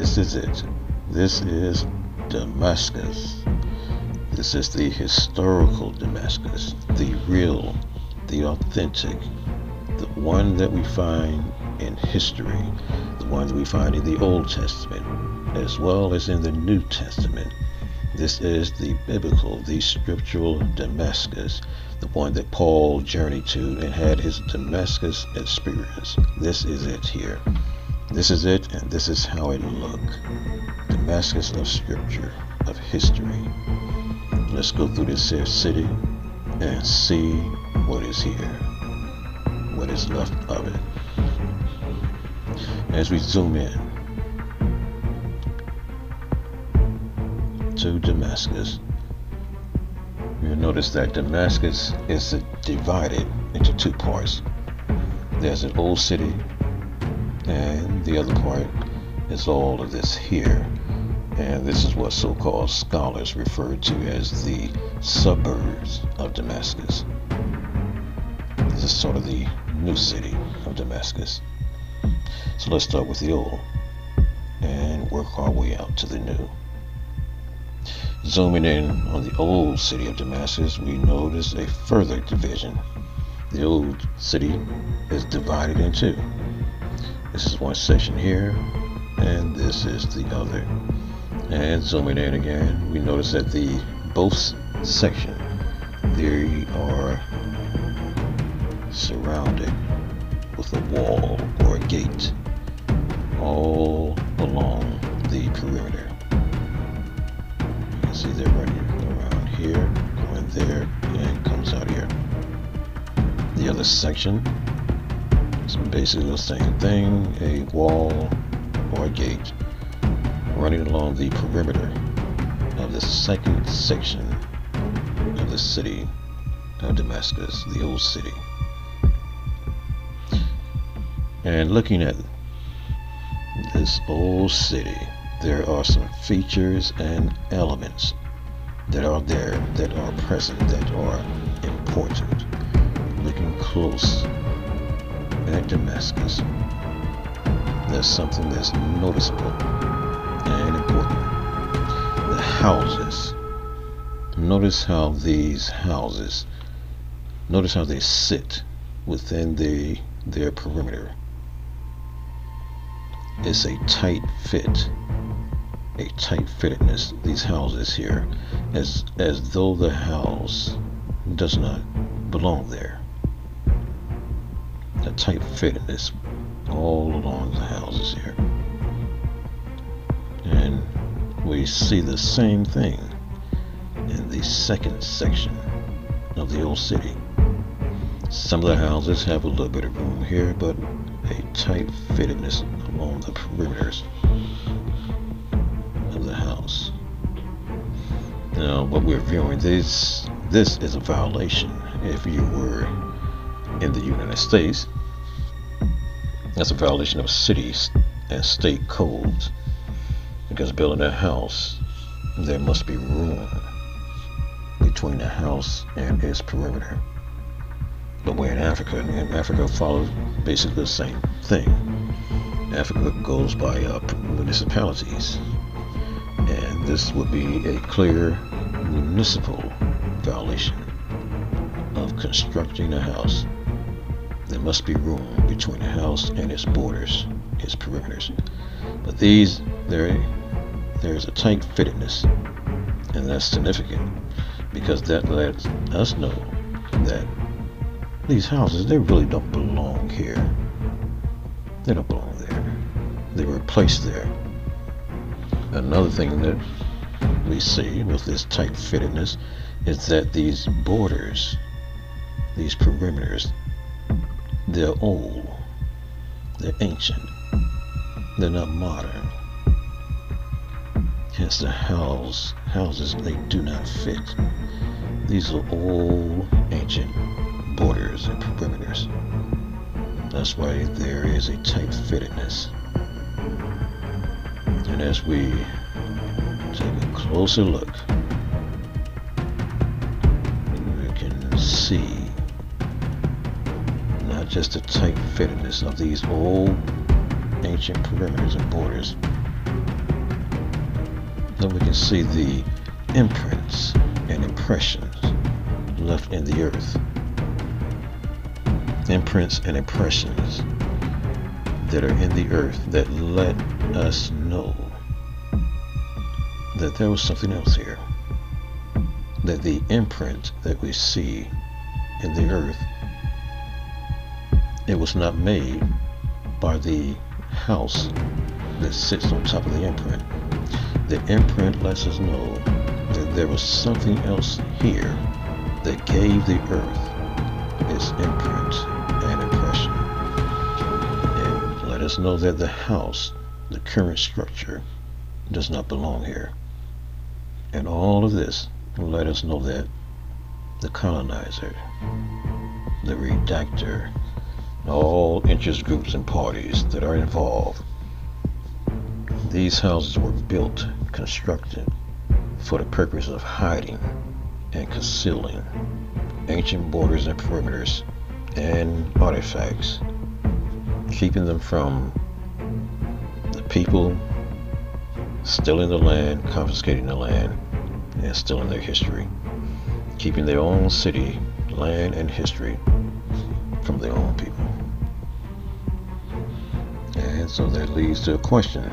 This is it. This is Damascus. This is the historical Damascus, the real, the authentic, the one that we find in history, the one that we find in the Old Testament, as well as in the New Testament. This is the biblical, the scriptural Damascus, the one that Paul journeyed to and had his Damascus experience. This is it here. This is it, and this is how it looked. Damascus of scripture, of history. Let's go through this here city and see what is here, what is left of it. As we zoom in to Damascus, you'll notice that Damascus is divided into two parts. There's an old city, and the other part is all of this here. And this is what so-called scholars refer to as the suburbs of Damascus. This is sort of the new city of Damascus. So let's start with the old and work our way out to the new. Zooming in on the old city of Damascus, we notice a further division. The old city is divided in two. This is one section here, and this is the other. And zooming in again, we notice that both sections, they are surrounded with a wall or a gate all along the perimeter. You can see they're running around here, going there, and comes out here. The other section is basically the same thing, a wall or a gate running along the perimeter of the second section of the city of Damascus, the old city. And looking at this old city, there are some features and elements that are there, that are present, that are important. Looking close at Damascus, there's something that's noticeable and important. The houses. Notice how these houses, notice how they sit within their perimeter. It's a tight fit, a tight fittedness, these houses here, as though the house does not belong there. A tight fittedness all along the houses here. And we see the same thing in the second section of the old city. Some of the houses have a little bit of room here, but a tight fittedness along the perimeters of the house. Now, what we're viewing, this is a violation. If you were in the United States, that's a violation of cities and state codes. Because building a house, there must be room between the house and its perimeter. But we're in Africa, and Africa follows basically the same thing. Africa goes by municipalities, and this would be a clear municipal violation of constructing a house. There must be room between the house and its borders, its perimeters. But there's a tight fittedness, and that's significant because that lets us know that these houses, they really don't belong here. They don't belong there. They were placed there. Another thing that we see with this tight fittedness is that these borders, these perimeters, they're old, they're ancient, they're not modern. Hence the houses, they do not fit. These are old, ancient borders and perimeters. That's why there is a tight fittedness. And as we take a closer look, we can see not just the tight fittedness of these old ancient perimeters and borders, then we can see the imprints and impressions left in the earth. Imprints and impressions that are in the earth that let us know that there was something else here. That the imprint that we see in the earth, it was not made by the house that sits on top of the imprint. The imprint lets us know that there was something else here that gave the earth its imprint and impression, and let us know that the house, the current structure, does not belong here. And all of this let us know that the colonizer, the redactor, all interest groups and parties that are involved, these houses were built, constructed for the purpose of hiding and concealing ancient borders and perimeters and artifacts, keeping them from the people, stealing the land, confiscating the land, and stealing their history, keeping their own city, land, and history from their own people. And so that leads to a question.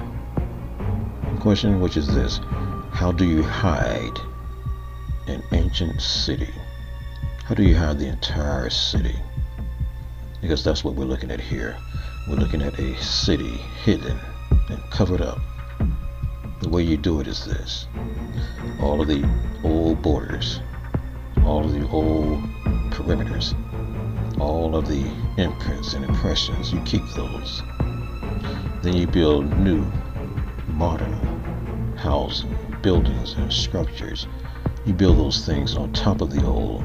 A question which is this: how do you hide an ancient city? How do you hide the entire city? Because that's what we're looking at here. We're looking at a city hidden and covered up. The way you do it is this: all of the old borders, all of the old perimeters, all of the imprints and impressions, you keep those. Then you build new, modern housing, buildings, and structures. You build those things on top of the old,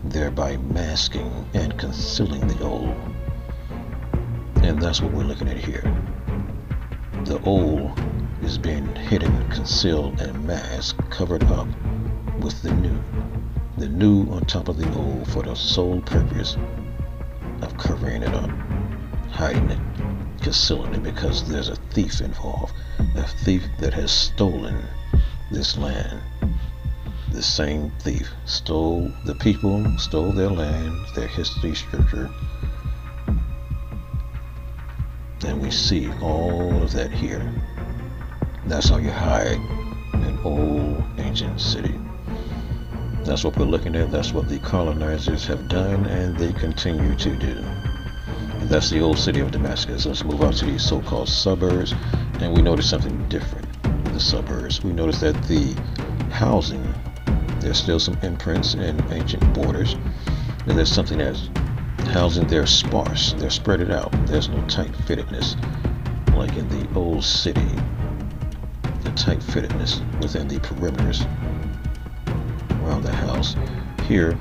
thereby masking and concealing the old. And that's what we're looking at here. The old is being hidden, concealed, and masked, covered up with the new. The new on top of the old for the sole purpose of covering it up, hiding it, concealing it, because there's a thief involved. A thief that has stolen this land. The same thief stole the people, stole their land, their history, scripture. And we see all of that here. That's how you hide an old ancient city. That's what we're looking at. That's what the colonizers have done, and they continue to do. And that's the old city of Damascus. Let's move out to these so-called suburbs, and we notice something different in the suburbs. We notice that the housing, there's still some imprints and ancient borders, and there's something that's housing, they're sparse, they're spread it out. There's no tight-fittedness like in the old city. The tight-fittedness within the perimeters around the house. Here,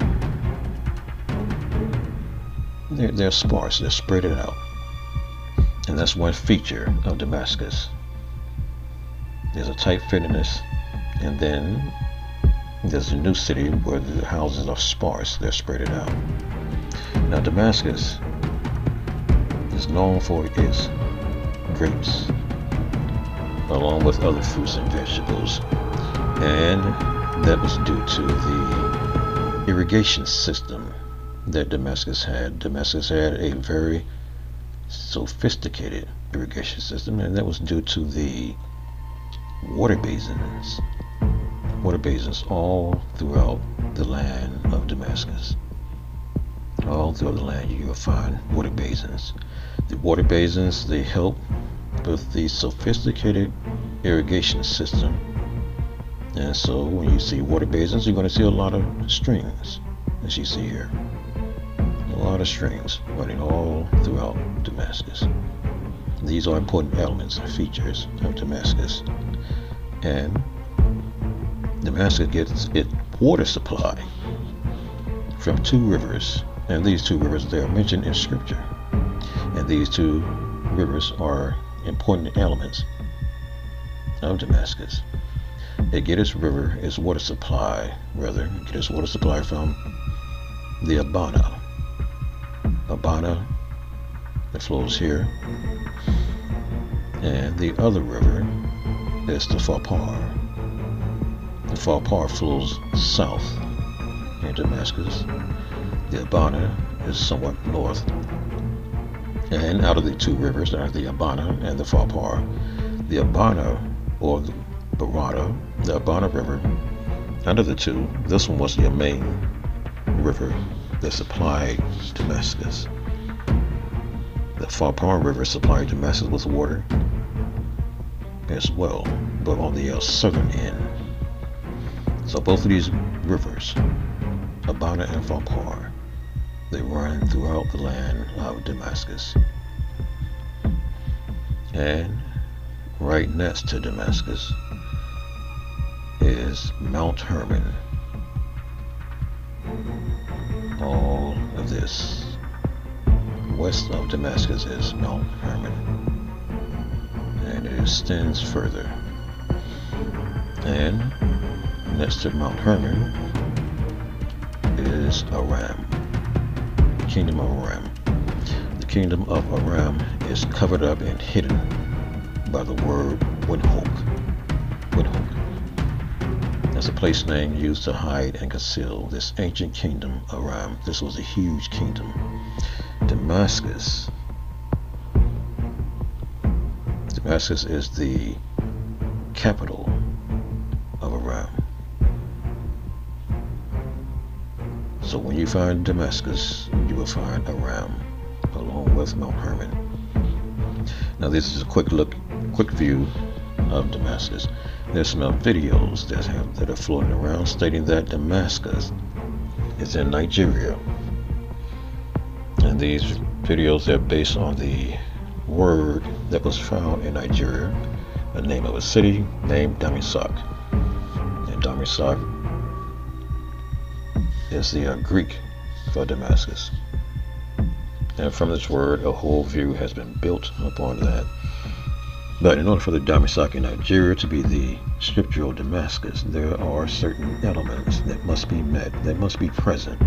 they're sparse, they're spread it out. And that's one feature of Damascus. There's a tight-fittedness, and then there's a new city where the houses are sparse, they're spread it out. Now Damascus is known for its grapes, along with other fruits and vegetables, and that was due to the irrigation system that Damascus had. Damascus had a very sophisticated irrigation system, and that was due to the water basins all throughout the land of Damascus. All throughout the land you will find water basins. The water basins, they help with the sophisticated irrigation system. And so when you see water basins, you're going to see a lot of streams, as you see here. A lot of streams running all throughout Damascus. These are important elements and features of Damascus. And Damascus gets its water supply from two rivers. And these two rivers, they are mentioned in scripture. And these two rivers are important elements of Damascus. It gets its water supply from the Abana. Abana, that flows here. And the other river is the Pharpar The Pharpar flows south in Damascus. The Abana is somewhat north. And out of the two rivers, there are the Abana and the Pharpar. The Abana, or the Barada, the Abana River, out of the two, this one was the main river that supplied Damascus. The Pharpar River supplied Damascus with water as well, but on the southern end. So both of these rivers, Abana and Pharpar, they run throughout the land of Damascus. And right next to Damascus is Mount Hermon. All of this west of Damascus is Mount Hermon, and it extends further. And next to Mount Hermon is Aram, the Kingdom of Aram. The Kingdom of Aram is covered up and hidden by the word Windhoek. Windhoek. That's a place name used to hide and conceal this ancient kingdom, Aram. This was a huge kingdom. Damascus is the capital of Aram. So when you find Damascus, you will find Aram along with Mount Hermon. Now this is a quick view of Damascus. There's some videos that are floating around stating that Damascus is in Nigeria. And these videos are based on the word that was found in Nigeria, the name of a city named Damascus. And Damascus is the Greek for Damascus. And from this word, a whole view has been built upon that. But in order for the Damascus in Nigeria to be the scriptural Damascus, there are certain elements that must be met, that must be present.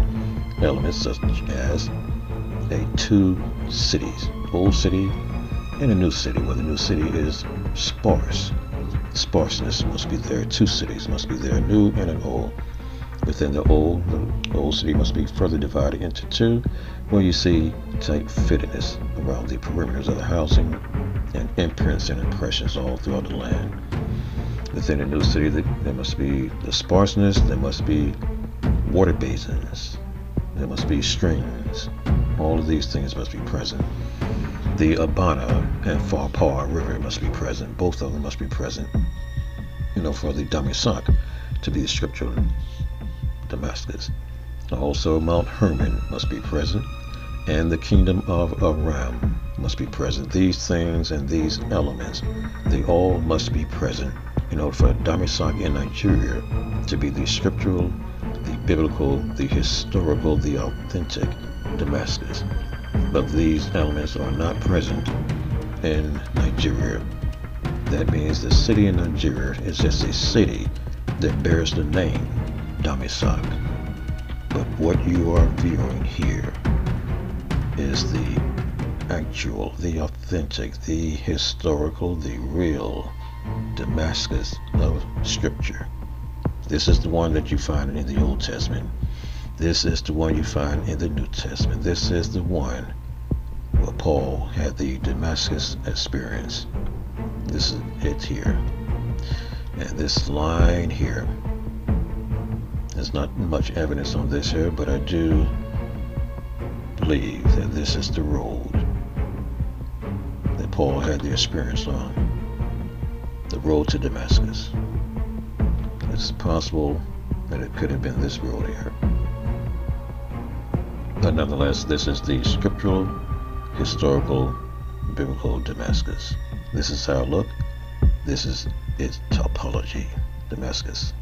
Elements such as two cities, old city and a new city, where the new city is sparse. Sparseness must be there. Two cities must be there, new and an old. Within the old city must be further divided into two, where you see tight fittedness around the perimeters of the housing and imprints and impressions all throughout the land. Within a new city, there must be the sparseness, there must be water basins, there must be streams. All of these things must be present. The Abana and Pharpar River must be present. Both of them must be present, for the Damascus to be the scriptural Damascus. Also, Mount Hermon must be present, and the Kingdom of Aram must be present. These things and these elements, they all must be present in order for Damascus in Nigeria to be the scriptural, the biblical, the historical, the authentic Damascus. But these elements are not present in Nigeria. That means the city in Nigeria is just a city that bears the name Damascus. But what you are viewing here is the actual, the authentic, the historical, the real Damascus of Scripture. This is the one that you find in the Old Testament. This is the one you find in the New Testament. This is the one where Paul had the Damascus experience. This is it here. And this line here, there's not much evidence on this here, but I do believe that this is the road that Paul had the experience on. The road to Damascus. It's possible that it could have been this road here. But nonetheless, this is the scriptural, historical, biblical Damascus. This is how it looked. This is its topology, Damascus.